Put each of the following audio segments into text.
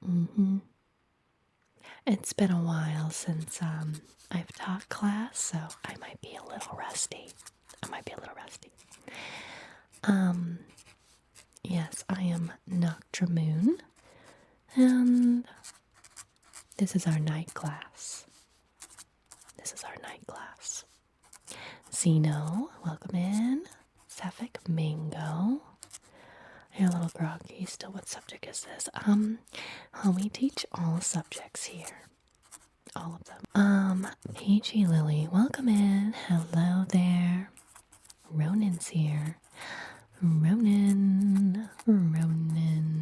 Mm-hmm. It's been a while since I've taught class, so I might be a little rusty. Yes, I am Noctra Moon, and this is our night class. Zeno, welcome in. Sapphic Mango. You're a little groggy still. What subject is this? We teach all subjects here. All of them. Peachy Lily, welcome in. Hello there. Ronan's here. Ronan.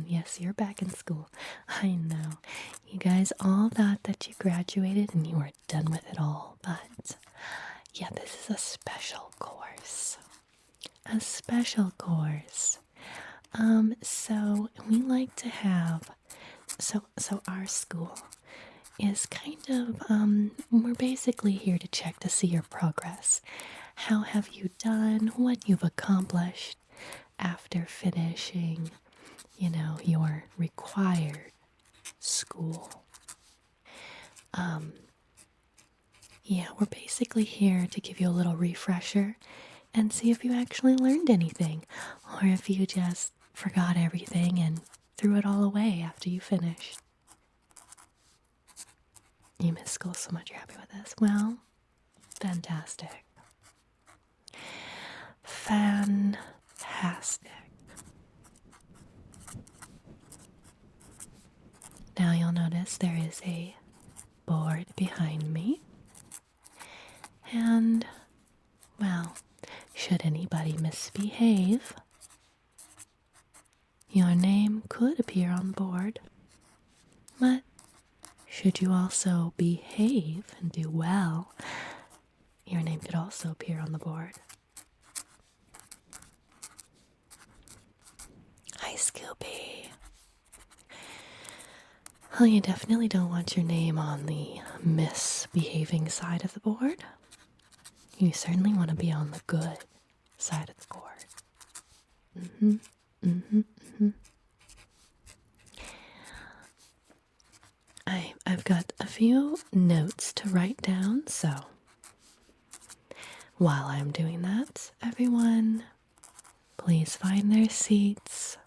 Yes, you're back in school. I know. You guys all thought that you graduated and you were done with it all, but yeah, this is a special course. So we like to have, so our school is kind of, we're basically here to check to see your progress. How have you done? What you've accomplished after finishing, your required school. Yeah, we're basically here to give you a little refresher and see if you actually learned anything, or if you just forgot everything and threw it all away after you finished. You miss school so much, you're happy with this? Well, fantastic. Now you'll notice there is a board behind me. And, well, should anybody misbehave, your name could appear on the board. But should you also behave and do well, your name could also appear on the board. Hi, Scooby. Well, you definitely don't want your name on the misbehaving side of the board. You certainly want to be on the good side of the board. I've got a few notes to write down, so while I'm doing that, everyone, please find their seats.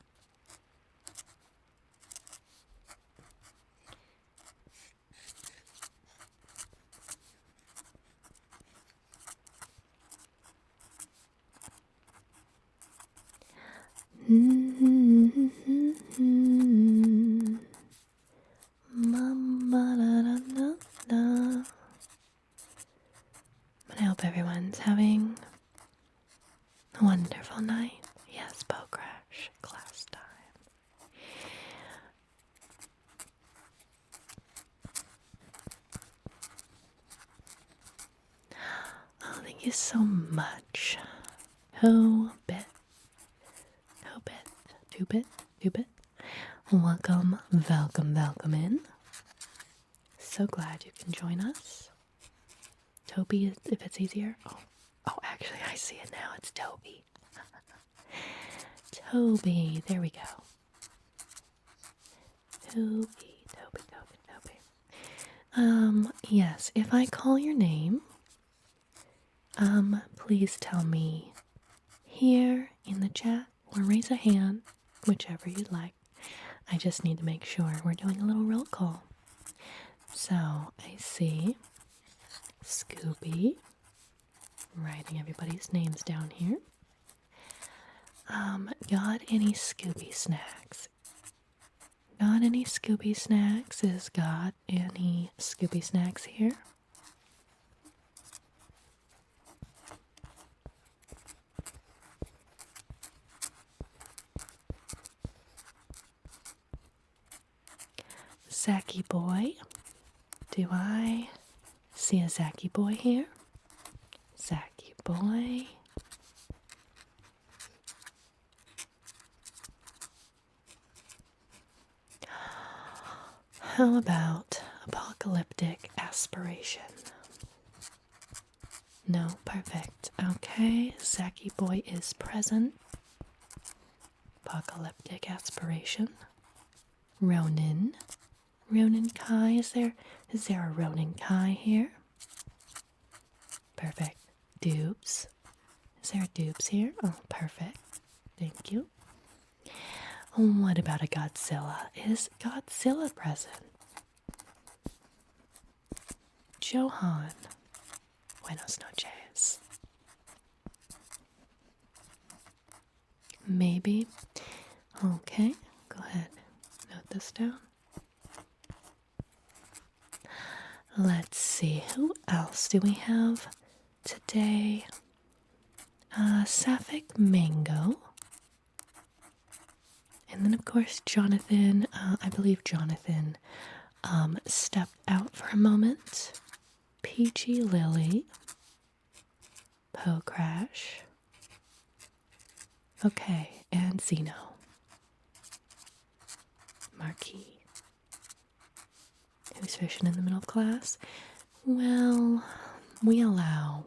I hope everyone's having a wonderful night. Yes, Bow Crash, class time. Oh, thank you so much. Two bit. Welcome in. So glad you can join us. Toby, if it's easier. Oh, actually, I see it now. It's Toby. Toby, there we go. Toby. Yes, if I call your name, please tell me here in the chat or raise a hand, whichever you'd like. I just need to make sure we're doing a little roll call. So, I see Scooby, writing everybody's names down here. Got any Scooby snacks? Got any Scooby snacks? Is got any Scooby snacks here? Zacky boy. Do I see a Zacky boy here? Zacky boy. How about apocalyptic aspiration? No, perfect. Okay, Zacky boy is present. Apocalyptic aspiration. Ronin. Ronan Kai, is there a Ronan Kai here? Perfect. Dupes. Is there a dupes here? Oh, perfect. Thank you. What about a Godzilla? Is Godzilla present? Johan. Buenos noches. Maybe. Okay, go ahead. Note this down. Let's see, who else do we have today? Sapphic Mango. And then, of course, Jonathan. I believe Jonathan stepped out for a moment. Peachy Lily. Po Crash. Okay, and Zeno. Marquis. Who's fishing in the middle of class? Well, we allow.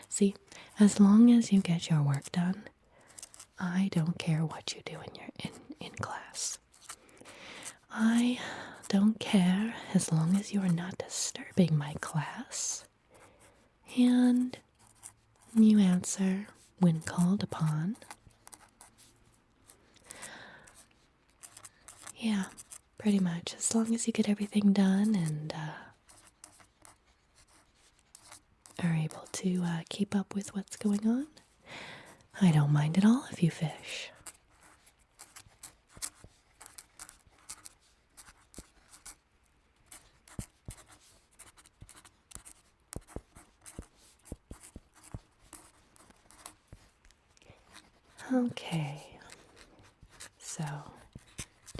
See, as long as you get your work done, I don't care what you do in class. I don't care as long as you are not disturbing my class. And you answer when called upon. Yeah, pretty much. As long as you get everything done and are able to keep up with what's going on, I don't mind at all if you fish. Okay, so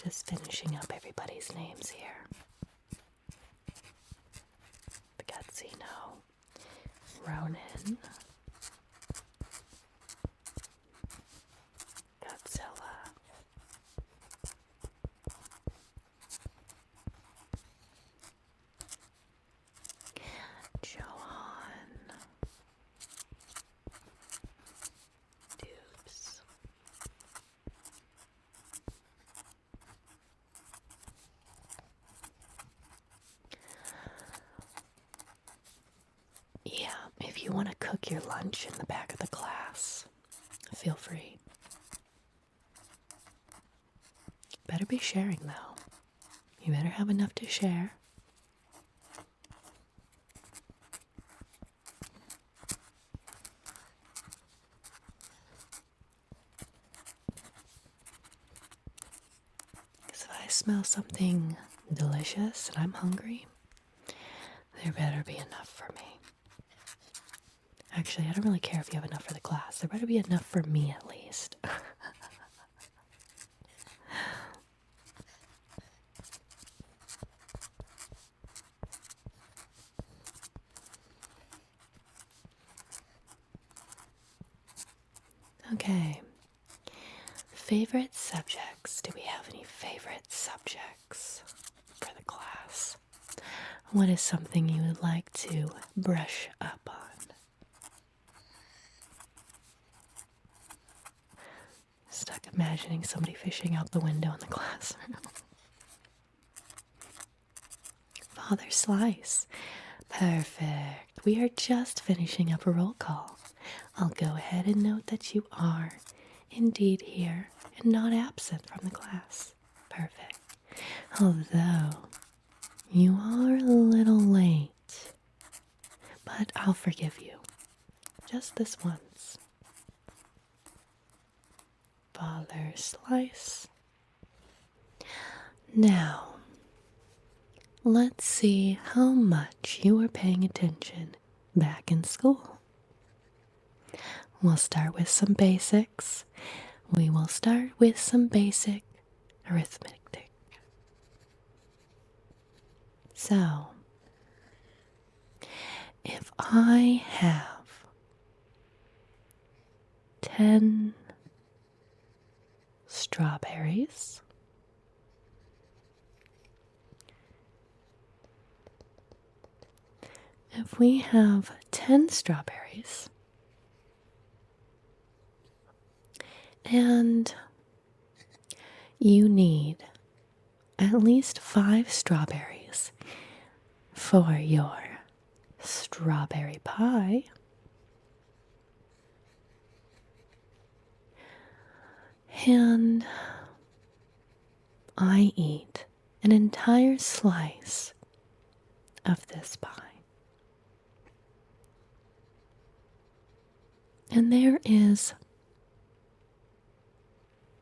just finishing up everybody's names here. The Gatsino, Ronan, Godzilla, Johan, Dukes, yeah, if you want to cook your lunch in the back of the class, feel free. Better be sharing, though. You better have enough to share. Because if I smell something delicious and I'm hungry, there better be enough for me. Actually, I don't really care if you have enough for the class. There better be enough for me at least. Okay. Favorite subjects. Do we have any favorite subjects for the class? What is something you would like to brush up on? Stuck imagining somebody fishing out the window in the classroom. Father Slice. Perfect. We are just finishing up a roll call. I'll go ahead and note that you are indeed here and not absent from the class. Perfect. Although you are a little late, but I'll forgive you. Just this once. Father Slice. Now, let's see how much you are paying attention back in school. We'll start with some basics. We will start with some basic arithmetic. So, if I have 10 strawberries, if we have 10 strawberries, and you need at least 5 strawberries for your strawberry pie. And I eat an entire slice of this pie. And there is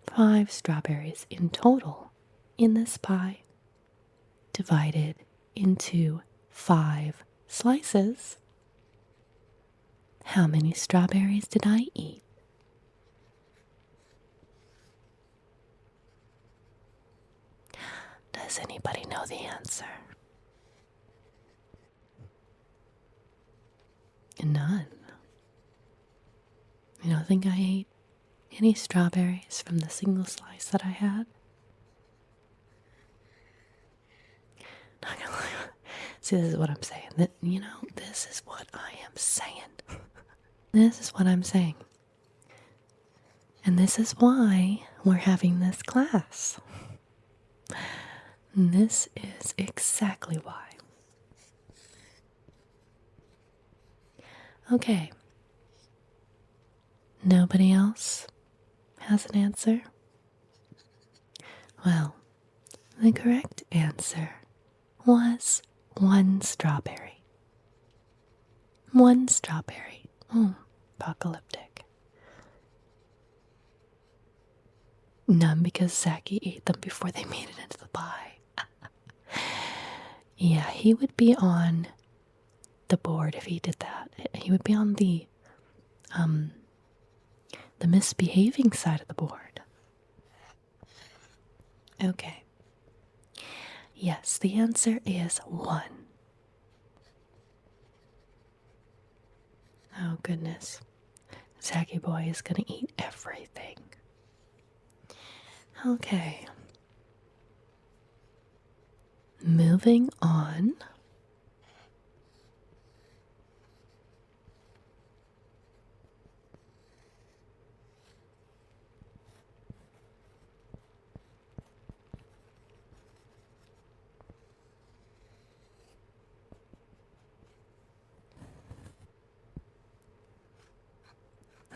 5 strawberries in total in this pie, divided into 5 slices. How many strawberries did I eat? Does anybody know the answer? None. You don't think I ate any strawberries from the single slice that I had? Not gonna lie. See, this is what I'm saying. This is what I am saying. This is what I'm saying. And this is why we're having this class. This is exactly why. Okay. Nobody else has an answer? Well, the correct answer was 1 strawberry. 1 strawberry. Apocalyptic. None because Zachy ate them before they made it into the pie. Yeah, he would be on the board if he did that. He would be on the misbehaving side of the board. Okay. Yes, the answer is 1. Oh, goodness. Zachy boy is going to eat everything. Okay. Moving on.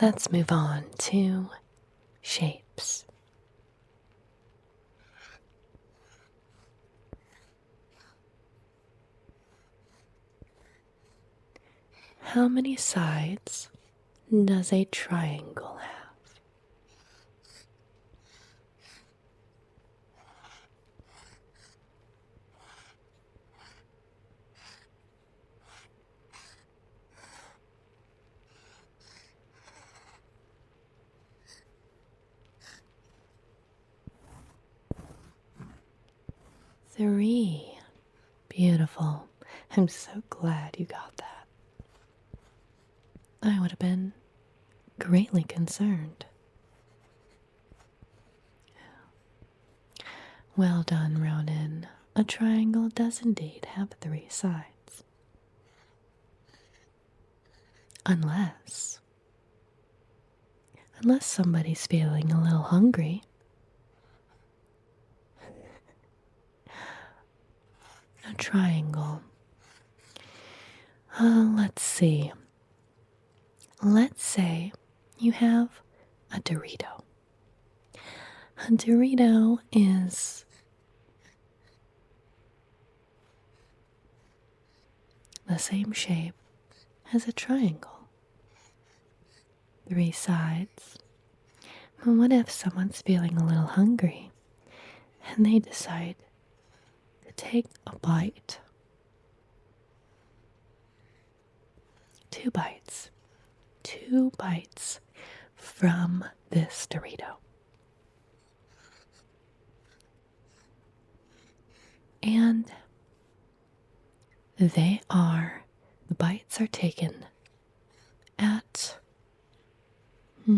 Let's move on to shapes. How many sides does a triangle have? Three. Beautiful. I'm so glad you got that. I would have been greatly concerned. Well done, Ronan. A triangle does indeed have 3 sides. Unless somebody's feeling a little hungry. A triangle. Let's see. Let's say you have a Dorito. A Dorito is the same shape as a triangle. 3 sides. But what if someone's feeling a little hungry and they decide to take a bite? 2 bites. 2 bites from this Dorito. And the bites are taken at a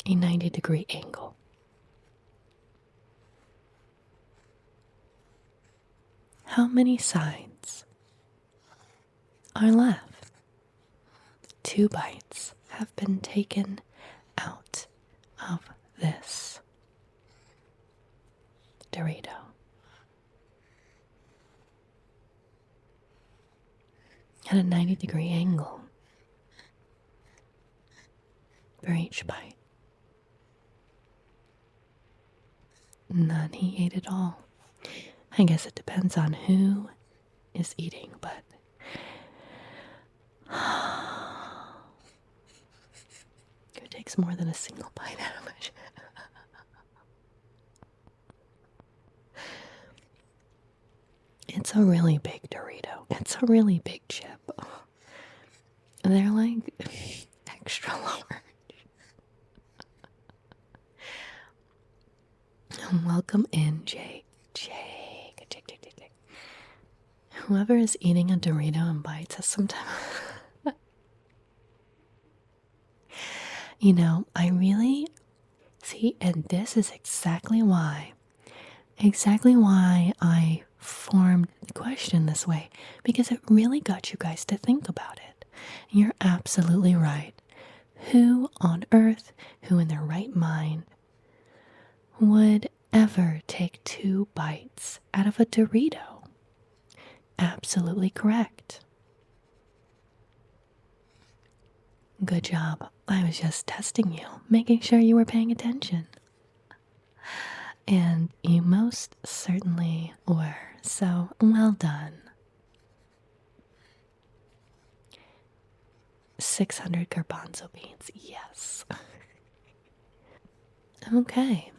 90-degree angle. How many sides are left? 2 bites have been taken out of this Dorito. At a 90-degree angle for each bite. None he ate at all. I guess it depends on who is eating, but who takes more than a single bite out of it? It's a really big Dorito. It's a really big chip. They're like extra large. Welcome in, Jake. Jake. Whoever is eating a Dorito and bites has some time. You know, I really see, and this is exactly why I formed the question this way, because it really got you guys to think about it. And you're absolutely right. Who on earth, who in their right mind, would ever take 2 bites out of a Dorito? Absolutely correct. Good job. I was just testing you, making sure you were paying attention. And you most certainly were, so well done. 600 garbanzo beans, yes. Okay.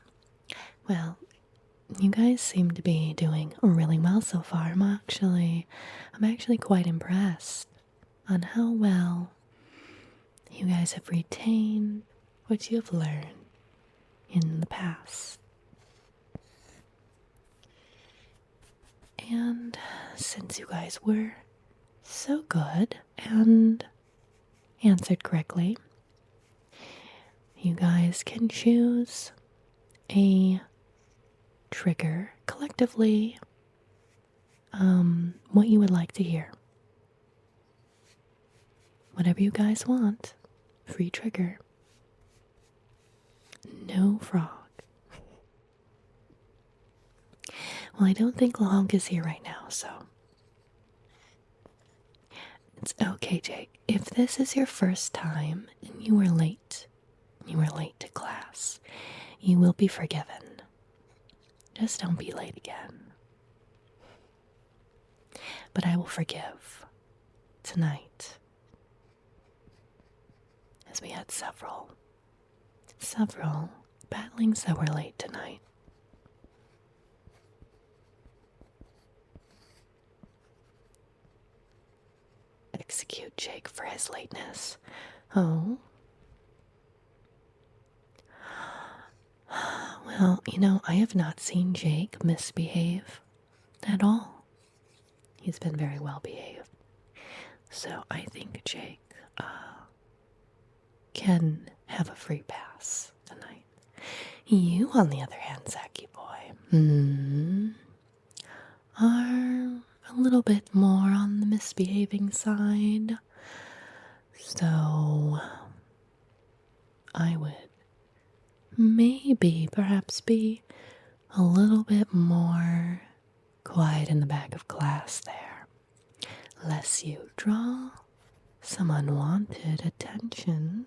Well, you guys seem to be doing really well so far. I'm actually quite impressed on how well you guys have retained what you have learned in the past. And since you guys were so good and answered correctly, you guys can choose a trigger collectively, what you would like to hear. Whatever you guys want. Free trigger. No frog. Well, I don't think Lahonk is here right now, so it's okay, Jake. If this is your first time and you were late to class, you will be forgiven. Just don't be late again. But I will forgive tonight, as we had several battlings that were late tonight. Execute Jake for his lateness. Oh. Well, you know, I have not seen Jake misbehave at all. He's been very well behaved. So I think Jake can have a free pass tonight. You, on the other hand, Zachy boy, are a little bit more on the misbehaving side. So I would perhaps be a little bit more quiet in the back of class there, lest you draw some unwanted attention.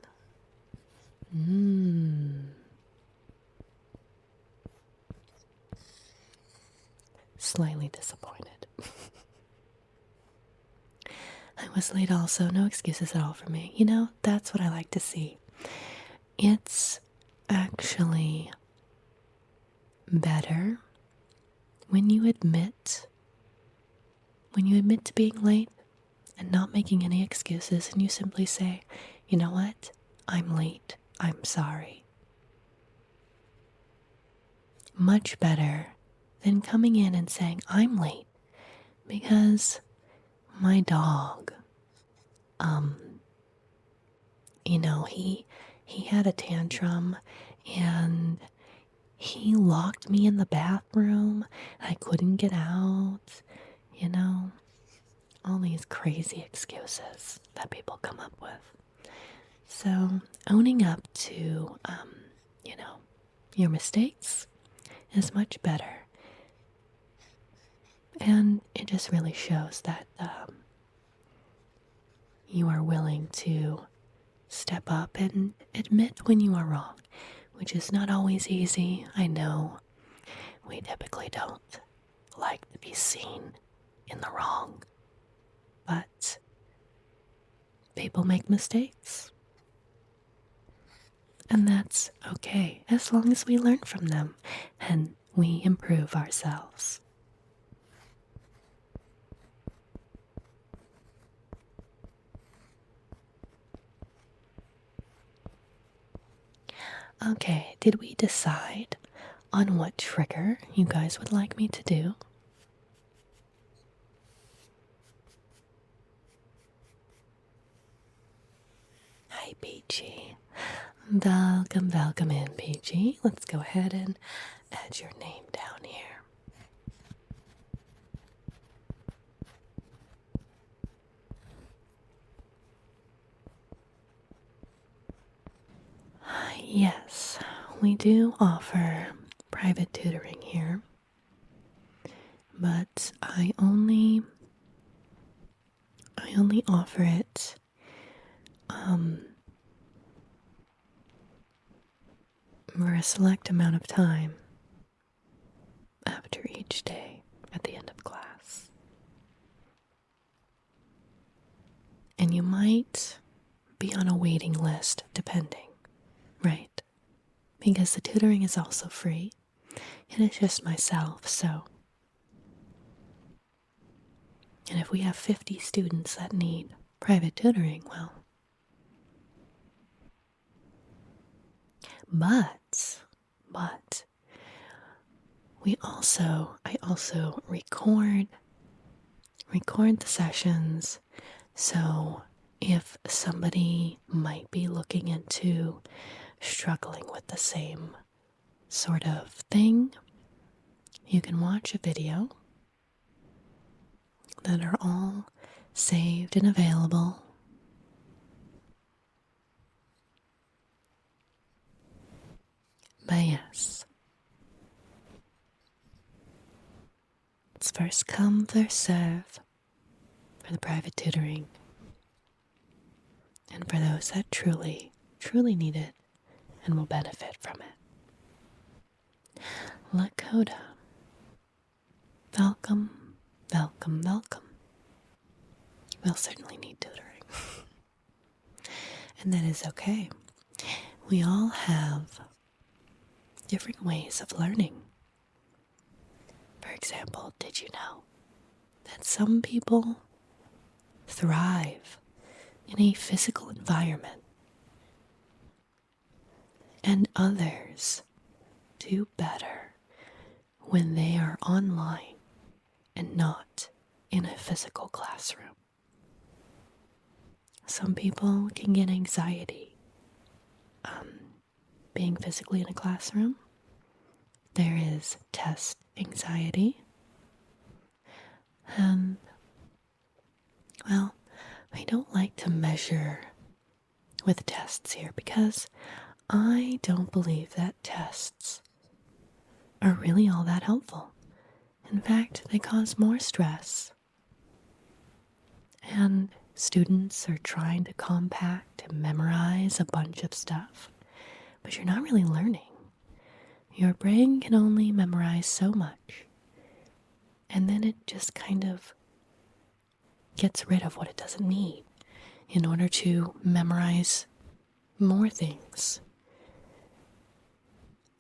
Slightly disappointed. I was late also, no excuses at all for me. You know, that's what I like to see. It's actually better when you admit to being late and not making any excuses, and you simply say, you know what, I'm late, I'm sorry. Much better than coming in and saying, I'm late because my dog, he had a tantrum and he locked me in the bathroom. I couldn't get out, all these crazy excuses that people come up with. So owning up to, your mistakes is much better And it just really shows that you are willing to step up and admit when you are wrong, which is not always easy. I know we typically don't like to be seen in the wrong, but people make mistakes. And that's okay, as long as we learn from them and we improve ourselves. Okay, did we decide on what trigger you guys would like me to do? Hi, Peachy. Welcome in, Peachy. Let's go ahead and add your name down here. Yes, we do offer private tutoring here, but I only offer it for a select amount of time after each day at the end of class. And you might be on a waiting list depending, right? Because the tutoring is also free and it's just myself, so. And if we have 50 students that need private tutoring, well. But I also record the sessions, so if somebody might be looking into struggling with the same sort of thing, you can watch a video that are all saved and available. But yes, it's first come, first serve for the private tutoring. And for those that truly need it and will benefit from it. Lakota, welcome. We'll certainly need tutoring. And that is okay. We all have different ways of learning. For example, did you know that some people thrive in a physical environment and others do better when they are online and not in a physical classroom? Some people can get anxiety being physically in a classroom. There is test anxiety. And, well, I don't like to measure with tests here because I don't believe that tests are really all that helpful. In fact, they cause more stress. And students are trying to compact and memorize a bunch of stuff, but you're not really learning. Your brain can only memorize so much, and then it just kind of gets rid of what it doesn't need in order to memorize more things.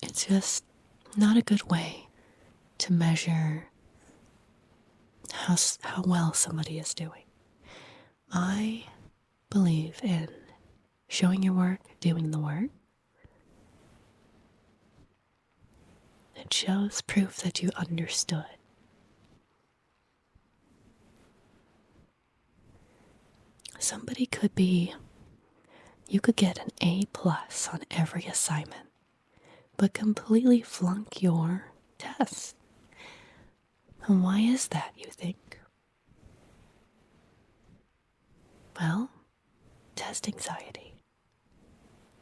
It's just not a good way to measure how well somebody is doing. I believe in showing your work, doing the work. It shows proof that you understood. You could get an A+ on every assignment, but completely flunk your test. And why is that, you think? Well, test anxiety.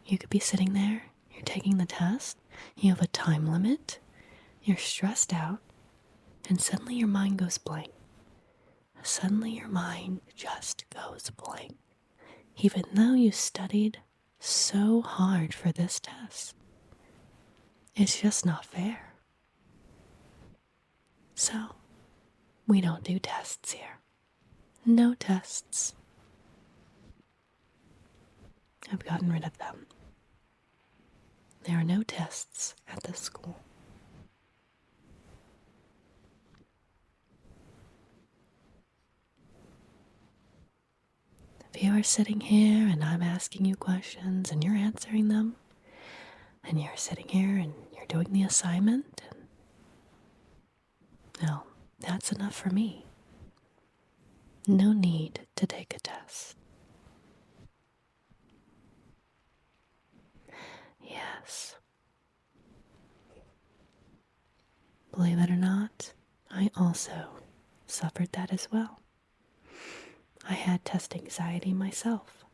You could be sitting there, you're taking the test, you have a time limit, you're stressed out, and suddenly your mind goes blank. Suddenly your mind just goes blank, even though you studied so hard for this test. It's just not fair. So, we don't do tests here. No tests. I've gotten rid of them. There are no tests at this school. If you are sitting here and I'm asking you questions and you're answering them, and you're sitting here and you're doing the assignment, and no, that's enough for me. No need to take a test. Yes. Believe it or not, I also suffered that as well. I had test anxiety myself.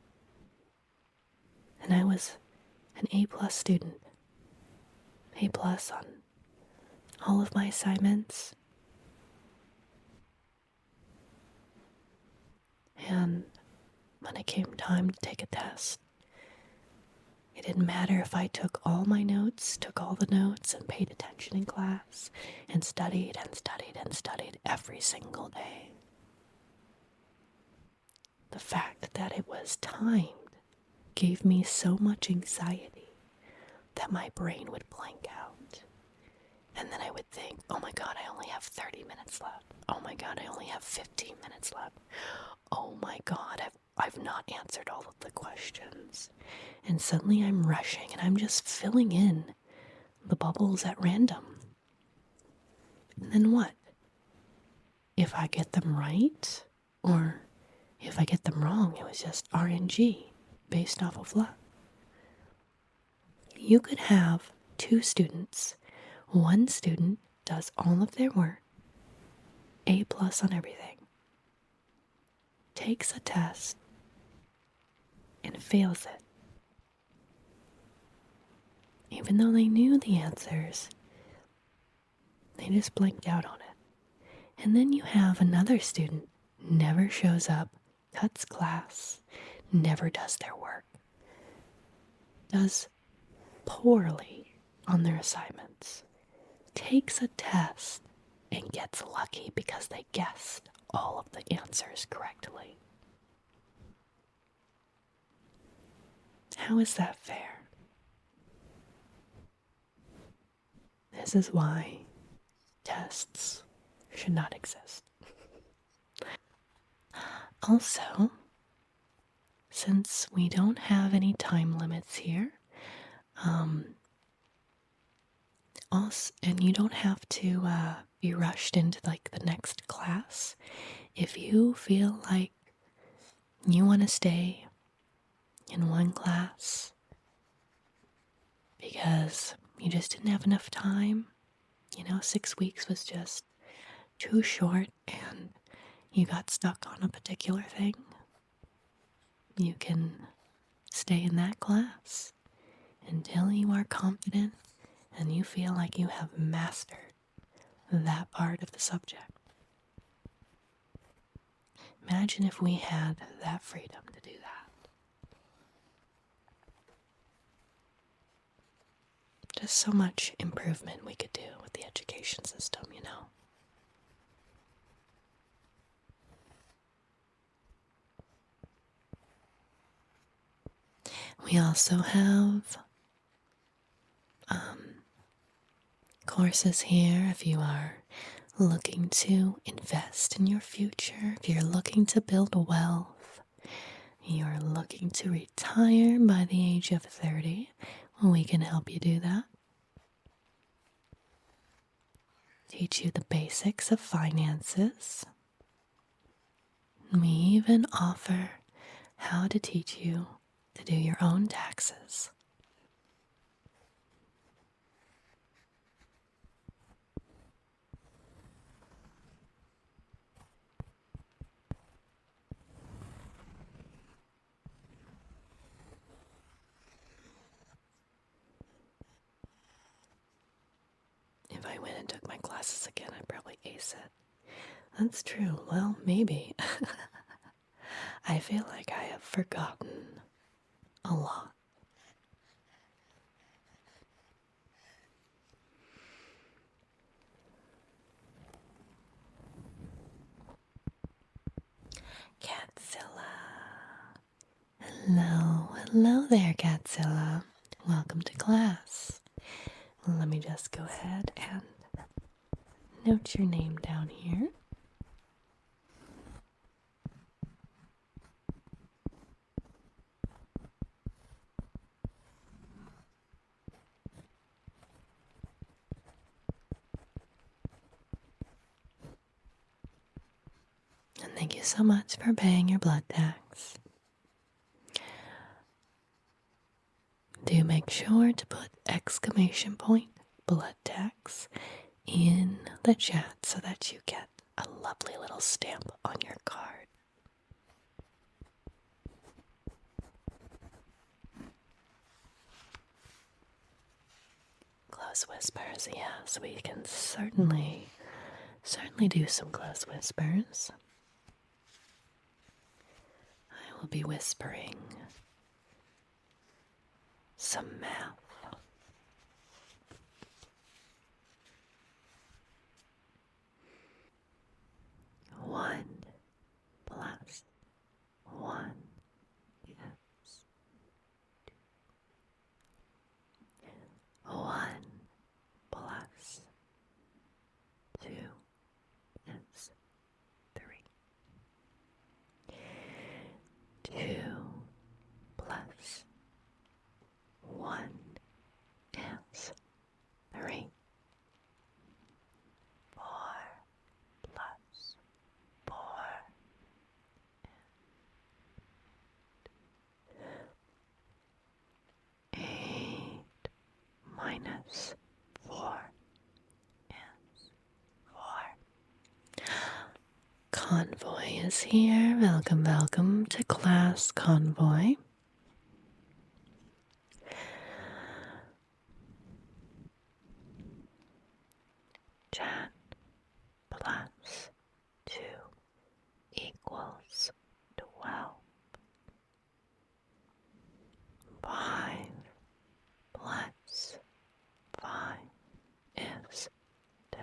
And I was an A+ student. A+ on all of my assignments. And when it came time to take a test, it didn't matter if I took all my notes, took all the notes, and paid attention in class, and studied and studied and studied every single day. The fact that it was timed gave me so much anxiety that my brain would blank out. And then I would think, oh my God, I only have 30 minutes left. Oh my God, I only have 15 minutes left. Oh my God, I've not answered all of the questions. And suddenly I'm rushing and I'm just filling in the bubbles at random. And then what? If I get them right, or if I get them wrong, it was just RNG based off of luck. You could have two students. One student does all of their work, A+ on everything, takes a test, and fails it. Even though they knew the answers, they just blanked out on it. And then you have another student, never shows up, cuts class, never does their work, does poorly on their assignments, takes a test, and gets lucky because they guessed all of the answers correctly. How is that fair? This is why tests should not exist. Also, since we don't have any time limits here, and you don't have to be rushed into like the next class, if you feel like you want to stay in one class because you just didn't have enough time, 6 weeks was just too short and you got stuck on a particular thing, you can stay in that class until you are confident and you feel like you have mastered that part of the subject. Imagine if we had that freedom to do that. Just so much improvement we could do with the education system, We also have courses here if you are looking to invest in your future, if you're looking to build wealth, you're looking to retire by the age of 30, we can help you do that. Teach you the basics of finances. We even offer how to teach you to do your own taxes. If I went and took my class classes again, I'd probably ace it. That's true. Well, maybe. I feel like I have forgotten a lot. Catzilla. Hello there, Catzilla. Welcome to class. Let me just go ahead and note your name down here. And thank you so much for paying your blood tax. Do make sure to put exclamation point blood tax in the chat so that you get a lovely little stamp on your card. Close whispers, yes, we can certainly do some close whispers. I will be whispering some math. 1 plus 1 is 2. 1 plus 2 is 3. 2 plus 1 is 3. 4 plus 4 is 8 minus 4 is 4. Convoy is here. Welcome to class, Convoy. Chat plus 2 equals 12. 5 plus 5 is 10.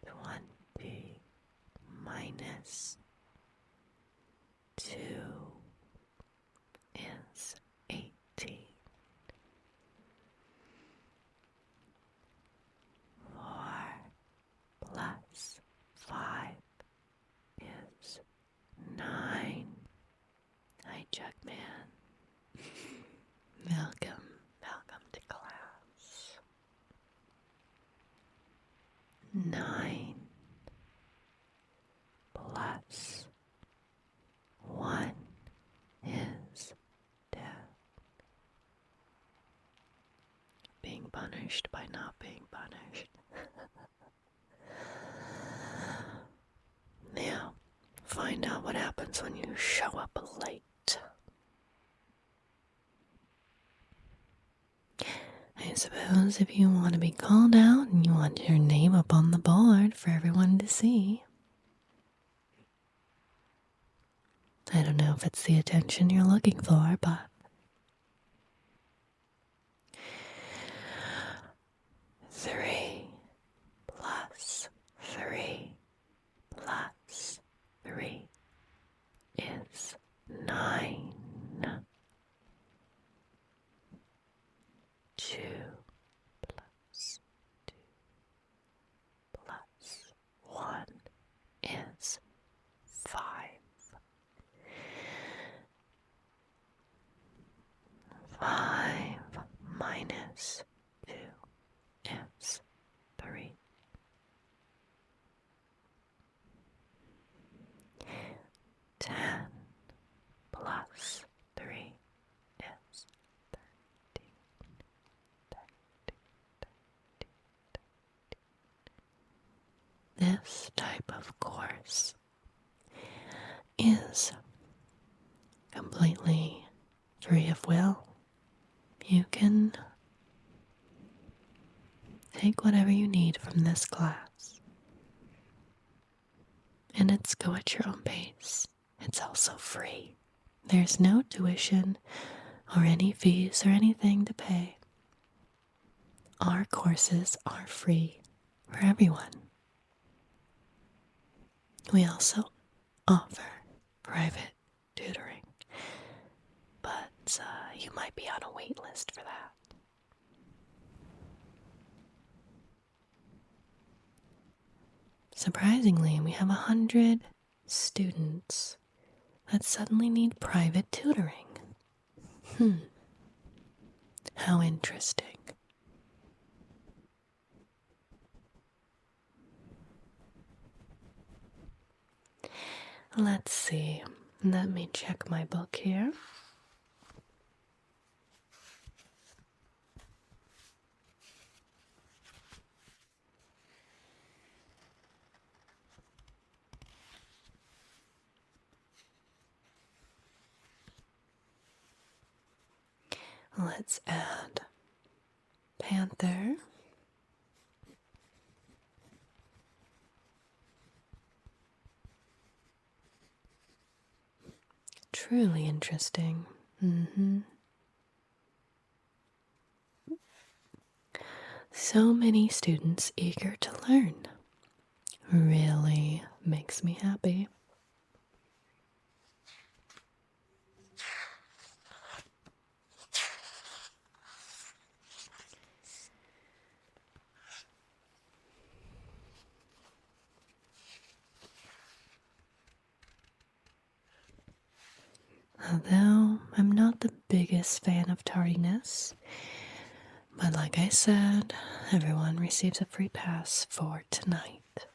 20 minus 2 is 18. 4 plus 5 is 9. Hi, Jugman. Welcome to class. 9 plus 1 is 10. Being punished by not being punished. Now, find out what happens when you show up late. I suppose if you want to be called out and you want your name up on the board for everyone to see. I don't know if it's the attention you're looking for, but 3 plus 3 plus 3 is 9. 2 plus 2 plus 1 is 5. 5 minus 2 is 3. 10 plus 3 is 13. 13. This type of course is completely free of will. You can take whatever you need from this class. And it's go at your own pace. It's also free. There's no tuition or any fees or anything to pay. Our courses are free for everyone. We also offer private tutoring, but you might be on a wait list for that. Surprisingly, we have 100 students that suddenly need private tutoring. How interesting. Let's see. Let me check my book here. Let's add Panther. Truly interesting. So many students eager to learn. Really makes me happy. Although I'm not the biggest fan of tardiness, but like I said, everyone receives a free pass for tonight.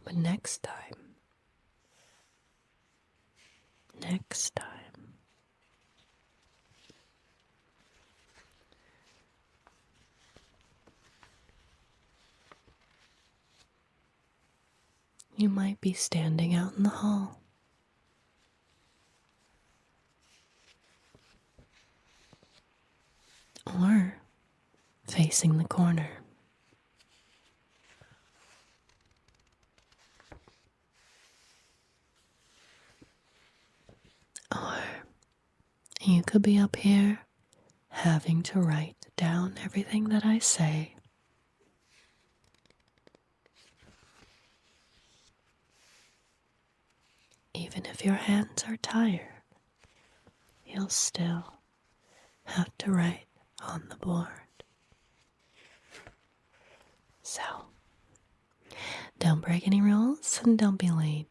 But next time, you might be standing out in the hall. Or facing the corner. Or you could be up here having to write down everything that I say. Even if your hands are tired, you'll still have to write on the board. So, don't break any rules and don't be late.